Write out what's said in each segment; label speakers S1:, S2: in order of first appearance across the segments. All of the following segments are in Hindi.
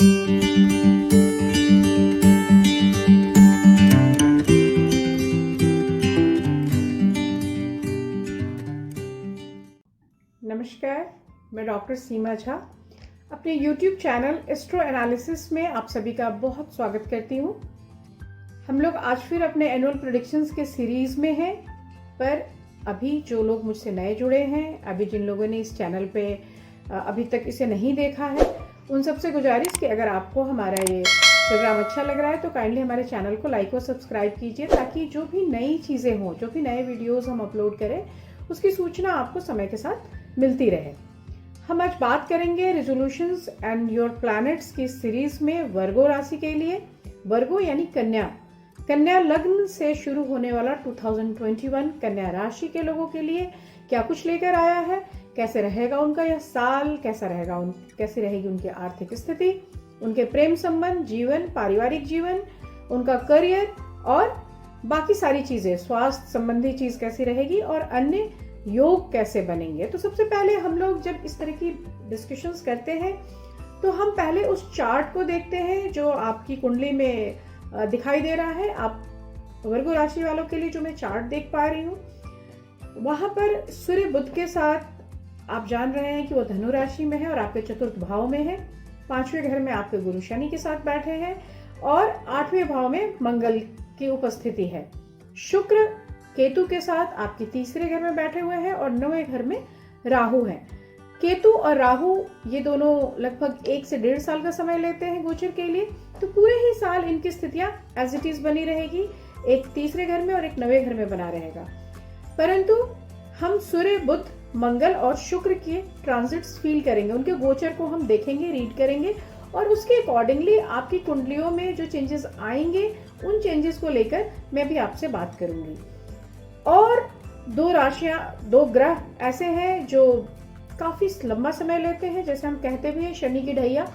S1: नमस्कार, मैं डॉक्टर सीमा झा अपने YouTube चैनल एस्ट्रो एनालिसिस में आप सभी का बहुत स्वागत करती हूँ। हम लोग आज फिर अपने एनुअल प्रेडिक्शंस के सीरीज़ में हैं, पर अभी जो लोग मुझसे नए जुड़े हैं, अभी जिन लोगों ने इस चैनल पे अभी तक इसे नहीं देखा है, उन सबसे गुजारिश कि अगर आपको हमारा ये प्रोग्राम अच्छा लग रहा है तो काइंडली हमारे चैनल को लाइक और सब्सक्राइब कीजिए, ताकि जो भी नई चीज़ें हों, जो भी नए वीडियोज़ हम अपलोड करें, उसकी सूचना आपको समय के साथ मिलती रहे। हम आज बात करेंगे रेजोल्यूशंस एंड योर प्लैनेट्स की सीरीज में वर्गो राशि के लिए। वर्गो यानी कन्या लग्न से शुरू होने वाला 2021 कन्या राशि के लोगों के लिए क्या कुछ लेकर आया है, कैसे रहेगा उनका यह साल, कैसी रहेगी उनकी आर्थिक स्थिति, उनके प्रेम संबंध, जीवन, पारिवारिक जीवन, उनका करियर और बाकी सारी चीजें, स्वास्थ्य संबंधी चीज कैसी रहेगी और अन्य योग कैसे बनेंगे। तो सबसे पहले हम लोग जब इस तरह की डिस्कशंस करते हैं तो हम पहले उस चार्ट को देखते हैं जो आपकी कुंडली में दिखाई दे रहा है। आप वर्गो राशि वालों के लिए जो मैं चार्ट देख पा रही हूँ, वहां पर सूर्य बुध के साथ आप जान रहे हैं कि वो धनु राशि में है और आपके चतुर्थ भाव में है। 5वें घर में आपके गुरु शनि के साथ बैठे हैं और 8वें भाव में मंगल की उपस्थिति है। शुक्र केतु के साथ आपके तीसरे घर में बैठे हुए हैं और 9वें घर में राहु है। केतु और राहु ये दोनों लगभग 1 से 1.5 साल का समय लेते हैं गोचर के लिए, तो पूरे ही साल इनकी स्थितियां एज इट इज बनी रहेगी। एक तीसरे घर में और एक 9वें घर में बना रहेगा। परंतु हम सूर्य, बुध, मंगल और शुक्र के ट्रांजिट्स फील करेंगे, उनके गोचर को हम देखेंगे, रीड करेंगे और उसके अकॉर्डिंगली आपकी कुंडलियों में जो चेंजेस आएंगे उन चेंजेस को लेकर मैं भी आपसे बात करूंगी। और 2 राशियां, 2 ग्रह ऐसे हैं जो काफी लंबा समय लेते हैं, जैसे हम कहते भी हैं शनि की ढैया।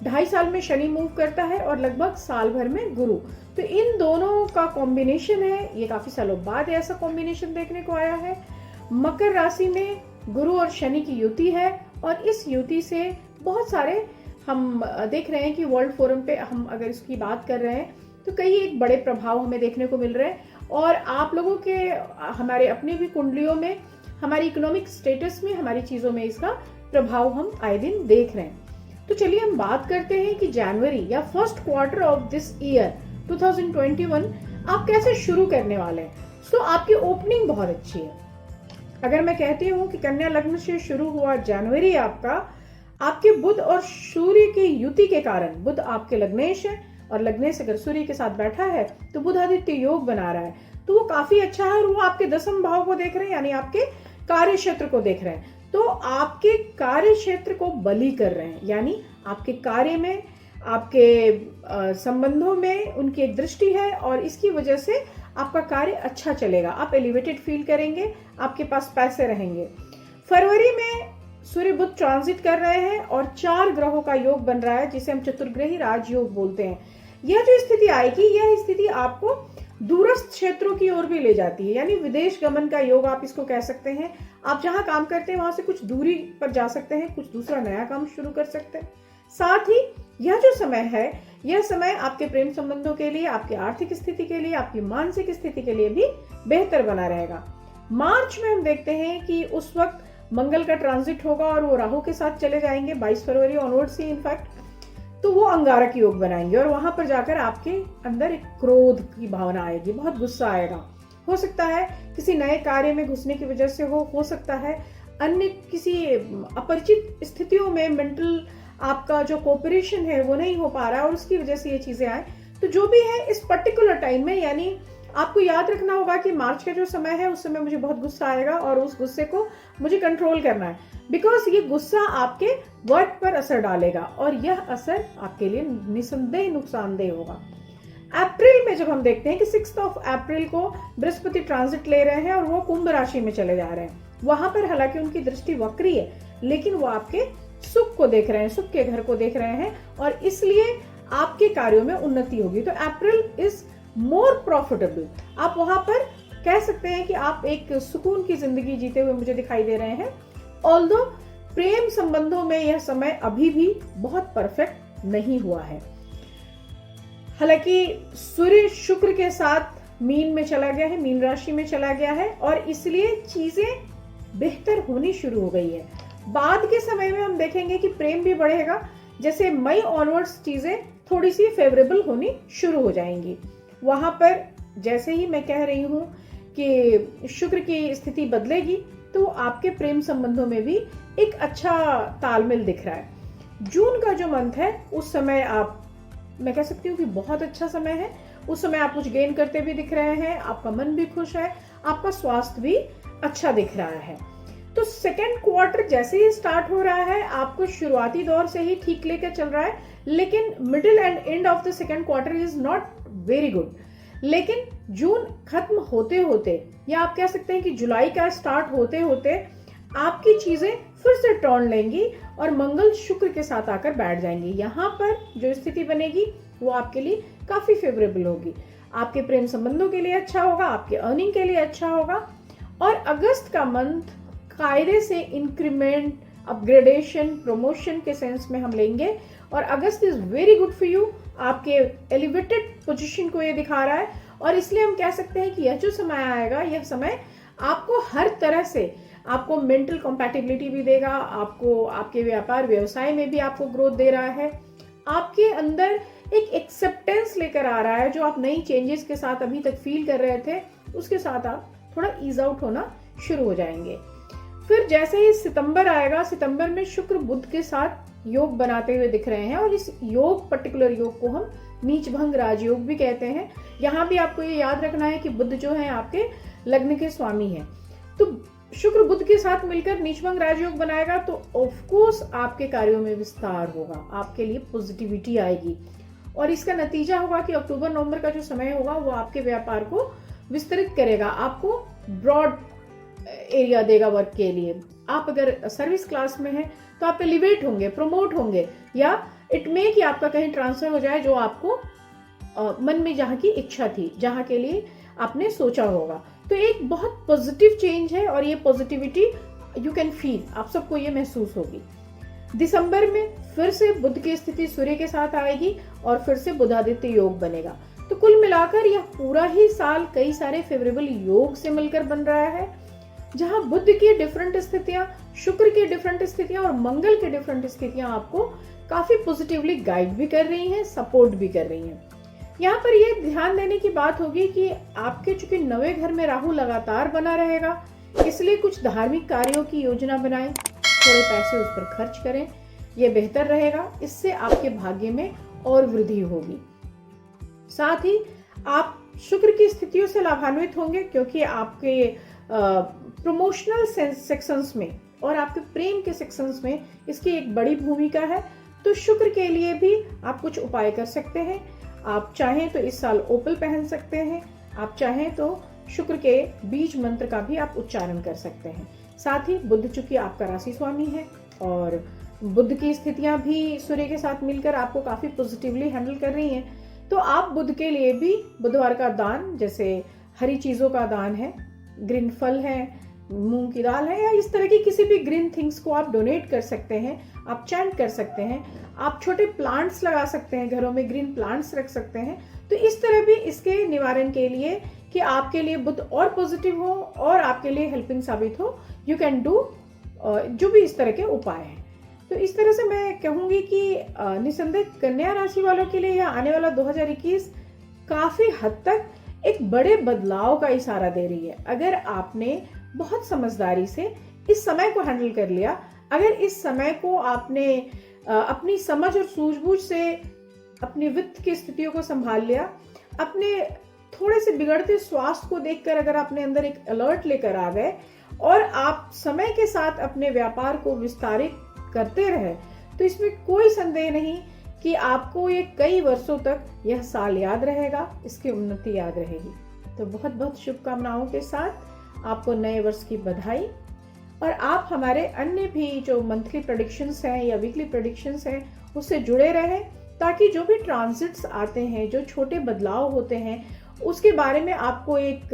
S1: 2.5 साल में शनि मूव करता है और लगभग साल भर में गुरु। तो इन दोनों का कॉम्बिनेशन है, ये काफी सालों बाद ऐसा कॉम्बिनेशन देखने को आया है। मकर राशि में गुरु और शनि की युति है और इस युति से बहुत सारे हम देख रहे हैं कि वर्ल्ड फोरम पे हम अगर इसकी बात कर रहे हैं तो कई एक बड़े प्रभाव हमें देखने को मिल रहे हैं और आप लोगों के, हमारे अपनी भी कुंडलियों में, हमारी इकोनॉमिक स्टेटस में, हमारी चीजों में इसका प्रभाव हम आए दिन देख रहे हैं। तो चलिए हम बात करते हैं कि जनवरी या first quarter of this year 2021 आप कैसे शुरू करने वाले हैं। तो आपकी ओपनिंग बहुत अच्छी है। अगर मैं कहती हूँ कि कन्या लग्न से शुरू हुआ जनवरी आपका, आपके बुध और सूर्य की युति के कारण, बुध आपके लग्नेश है और लग्नेश अगर सूर्य के साथ बैठा है तो बुध आदित्य योग बना रहा है, तो वो काफी अच्छा है और वो आपके 10वें भाव को देख रहे हैं, यानी आपके कार्य क्षेत्र को देख रहे हैं। तो आपके कार्य क्षेत्र को बली कर रहे हैं, यानी आपके कार्य में, आपके संबंधों में उनकी एक दृष्टि है और इसकी वजह से आपका कार्य अच्छा चलेगा, आप एलिवेटेड फील करेंगे, आपके पास पैसे रहेंगे। फरवरी में सूर्य बुध ट्रांजिट कर रहे हैं और 4 ग्रहों का योग बन रहा है, जिसे हम चतुर्ग्रही राजयोग बोलते हैं। यह जो स्थिति आएगी, यह स्थिति आपको दूरस्थ क्षेत्रों की ओर भी ले जाती है, यानी विदेश गमन का योग आप इसको कह सकते हैं। आप जहां काम करते हैं वहां से कुछ दूरी पर जा सकते हैं, कुछ दूसरा नया काम शुरू कर सकते हैं। साथ ही यह जो समय है, यह समय आपके प्रेम संबंधों के लिए, आपकी आर्थिक स्थिति के लिए, आपकी मानसिक स्थिति के लिए भी बेहतर बना रहेगा। मार्च में हम देखते हैं कि उस वक्त मंगल का ट्रांजिट होगा और वो राहु के साथ चले जाएंगे 22 फरवरी ऑनवर्ड से इनफैक्ट, तो वो अंगारक योग बनाएंगे और वहां पर जाकर आपके अंदर एक क्रोध की भावना आएगी, बहुत गुस्सा आएगा। हो सकता है किसी नए कार्य में घुसने की वजह से हो सकता है अन्य किसी अपरिचित स्थितियों में मेंटल आपका जो कोऑपरेशन है वो नहीं हो पा रहा है और उसकी वजह से ये चीजें आए। तो जो भी है इस पर्टिकुलर टाइम में, यानी आपको याद रखना होगा कि मार्च का जो समय है उस समय मुझे बहुत गुस्सा आएगा और उस गुस्से को मुझे कंट्रोल करना है, बिकॉज ये गुस्सा आपके वर्क पर असर डालेगा और यह असर आपके लिए निसंदेह नुकसानदेह होगा। अप्रैल में जब हम देखते हैं कि 6 अप्रैल को बृहस्पति ट्रांजिट ले रहे हैं और वो कुंभ राशि में चले जा रहे हैं, वहां पर हालांकि उनकी दृष्टि वक्री है लेकिन वो आपके सुख को देख रहे हैं, सुख के घर को देख रहे हैं और इसलिए आपके कार्यों में उन्नति होगी। तो अप्रैल इज मोर प्रॉफिटेबल। आप वहां पर कह सकते हैं कि आप एक सुकून की जिंदगी जीते हुए मुझे दिखाई दे रहे हैं। ऑल्दो प्रेम संबंधों में यह समय अभी भी बहुत परफेक्ट नहीं हुआ है। हालांकि सूर्य शुक्र के साथ मीन में चला गया है, मीन राशि में चला गया है, और इसलिए चीजें बेहतर होनी शुरू हो गई है। बाद के समय में हम देखेंगे कि प्रेम भी बढ़ेगा, जैसे मई ऑनवर्ड्स चीजें थोड़ी सी फेवरेबल होनी शुरू हो जाएंगी। वहां पर जैसे ही मैं कह रही हूं कि शुक्र की स्थिति बदलेगी, तो आपके प्रेम संबंधों में भी एक अच्छा तालमेल दिख रहा है। जून का जो मंथ है, उस समय मैं कह सकती हूँ कि बहुत अच्छा समय है। उस समय आप कुछ गेन करते भी दिख रहे हैं, आपका मन भी खुश है, आपका स्वास्थ्य भी अच्छा दिख रहा है। तो सेकेंड क्वार्टर जैसे ही स्टार्ट हो रहा है, आपको शुरुआती दौर से ही ठीक लेकर चल रहा है, लेकिन middle and end of the second quarter is not very good. लेकिन जून खत्म होते होते, या आप कह सकते हैं कि जुलाई का स्टार्ट होते होते, आपकी चीजें फिर से टर्न लेंगी और मंगल शुक्र के साथ आकर बैठ जाएंगी। यहाँ पर जो स्थिति बनेगी वो आपके लिए काफी फेवरेबल होगी। आपके प्रेम संबंधों के लिए अच्छा होगा, आपके अर्निंग के लिए अच्छा होगा। और अगस्त का मंथ कायदे से इंक्रीमेंट, अपग्रेडेशन, प्रमोशन के सेंस में हम लेंगे, और August is very good for you. आपके एलिवेटेड पोजीशन को ये दिखा रहा है, और इसलिए हम कह सकते हैं कि यह जो समय आएगा, यह समय आपको हर तरह से, आपको मेंटल कंपैटिबिलिटी भी देगा, आपको आपके व्यापार व्यवसाय में भी आपको ग्रोथ दे रहा है, आपके अंदर एक एक्सेप्टेंस लेकर आ रहा है। जो आप नई चेंजेस के साथ अभी तक फील कर रहे थे, उसके साथ आप थोड़ा ईज आउट होना शुरू हो जाएंगे। फिर जैसे ही सितंबर आएगा, सितंबर में शुक्र बुध के साथ योग बनाते हुए दिख रहे हैं, और इस योग, पर्टिकुलर योग को हम नीच भंग राजयोग भी कहते हैं। यहाँ भी आपको ये याद रखना है कि बुध जो है आपके लग्न के स्वामी है। तो शुक्र बुध के साथ मिलकर नीच भंग राजयोग बनाएगा, तो ऑफ कोर्स आपके कार्यों में विस्तार होगा, आपके लिए पॉजिटिविटी आएगी, और इसका नतीजा होगा कि अक्टूबर नवंबर का जो समय होगा वो आपके व्यापार को विस्तृत करेगा, आपको ब्रॉड एरिया देगा वर्क के लिए। आप अगर सर्विस क्लास में हैं तो आप एलिवेट होंगे, प्रमोट होंगे, या इट मे कि आपका कहीं ट्रांसफर हो जाए जो आपको मन में जहाँ की इच्छा थी, जहाँ के लिए आपने सोचा होगा। तो एक बहुत पॉजिटिव चेंज है, और ये पॉजिटिविटी यू कैन फील, आप सबको ये महसूस होगी। दिसंबर में फिर से बुध की स्थिति सूर्य के साथ आएगी, और फिर से बुधादित्य योग बनेगा। तो कुल मिलाकर यह पूरा ही साल कई सारे फेवरेबल योग से मिलकर बन रहा है, जहां बुध की डिफरेंट स्थितियां, शुक्र की डिफरेंट स्थितियां और मंगल की डिफरेंट स्थितियां आपको काफी पॉजिटिवली गाइड भी कर रही हैं, सपोर्ट भी कर रही हैं। यहाँ पर यह ध्यान देने की बात होगी कि आपके चूंकि 9वें घर में राहु लगातार बना रहेगा, इसलिए कुछ धार्मिक कार्यों की योजना बनाएं, थोड़े पैसे उस पर खर्च करें, यह बेहतर रहेगा। इससे आपके भाग्य में और वृद्धि होगी। साथ ही आप शुक्र की स्थितियों से लाभान्वित होंगे, क्योंकि आपके प्रमोशनल सेक्शंस में और आपके प्रेम के सेक्शंस में इसकी एक बड़ी भूमिका है। तो शुक्र के लिए भी आप कुछ उपाय कर सकते हैं। आप चाहें तो इस साल ओपल पहन सकते हैं, आप चाहें तो शुक्र के बीज मंत्र का भी आप उच्चारण कर सकते हैं। साथ ही बुध चूंकि आपका राशि स्वामी है, और बुध की स्थितियां भी सूर्य के साथ मिलकर आपको काफी पॉजिटिवली हैंडल कर रही हैं, तो आप बुध के लिए भी बुधवार का दान, जैसे हरी चीजों का दान है, ग्रीन फल है, मूंग की दाल है, या इस तरह की किसी भी ग्रीन थिंग्स को आप डोनेट कर सकते हैं, आप चैंट कर सकते हैं, आप छोटे प्लांट्स लगा सकते हैं, घरों में ग्रीन प्लांट्स रख सकते हैं। तो इस तरह भी इसके निवारण के लिए कि आपके लिए बुध और पॉजिटिव हो और आपके लिए हेल्पिंग साबित हो, यू कैन डू जो भी इस तरह के उपाय हैं। तो इस तरह से मैं कहूंगी कि निसंदेह कन्या राशि वालों के लिए यह आने वाला 2021 काफी हद तक एक बड़े बदलाव का इशारा दे रही है। अगर आपने बहुत समझदारी से इस समय को हैंडल कर लिया, अगर इस समय को आपने अपनी समझ और सूझबूझ से अपनी वित्त की स्थितियों को संभाल लिया, अपने थोड़े से बिगड़ते स्वास्थ्य को देखकर अगर अपने अंदर एक अलर्ट लेकर आ गए, और आप समय के साथ अपने व्यापार को विस्तारित करते रहे, तो इसमें कोई संदेह नहीं कि आपको ये कई वर्षों तक यह साल याद रहेगा, इसकी उन्नति याद रहेगी। तो बहुत बहुत शुभकामनाओं के साथ आपको नए वर्ष की बधाई। और आप हमारे अन्य भी जो मंथली प्रेडिक्शंस हैं या वीकली प्रेडिक्शंस हैं उससे जुड़े रहें, ताकि जो भी ट्रांजिट्स आते हैं, जो छोटे बदलाव होते हैं, उसके बारे में आपको एक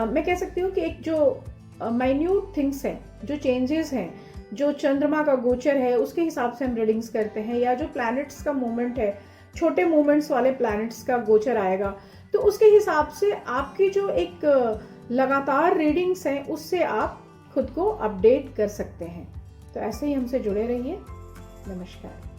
S1: मैं कह सकती हूँ कि एक जो माइन्यूट थिंग्स हैं, जो चेंजेस हैं, जो चंद्रमा का गोचर है उसके हिसाब से हम रीडिंग्स करते हैं, या जो प्लैनेट्स का मूवमेंट है, छोटे मूवमेंट्स वाले प्लैनेट्स का गोचर आएगा, तो उसके हिसाब से आपकी जो एक लगातार रीडिंग्स हैं उससे आप खुद को अपडेट कर सकते हैं। तो ऐसे ही हमसे जुड़े रहिए। नमस्कार।